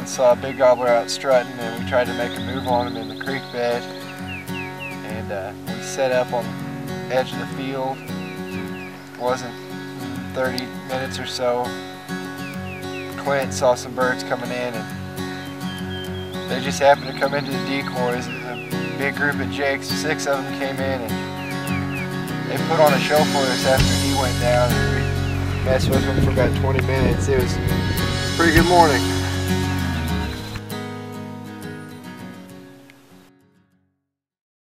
and saw a big gobbler out strutting, and we tried to make a move on him in the creek bed. And we set up on the edge of the field. It wasn't 30 minutes or so. Clint saw some birds coming in, and they just happened to come into the decoys. It was a big group of jakes. 6 of them came in, and they put on a show for us after he went down. And we messed with them for about 20 minutes. It was a pretty good morning.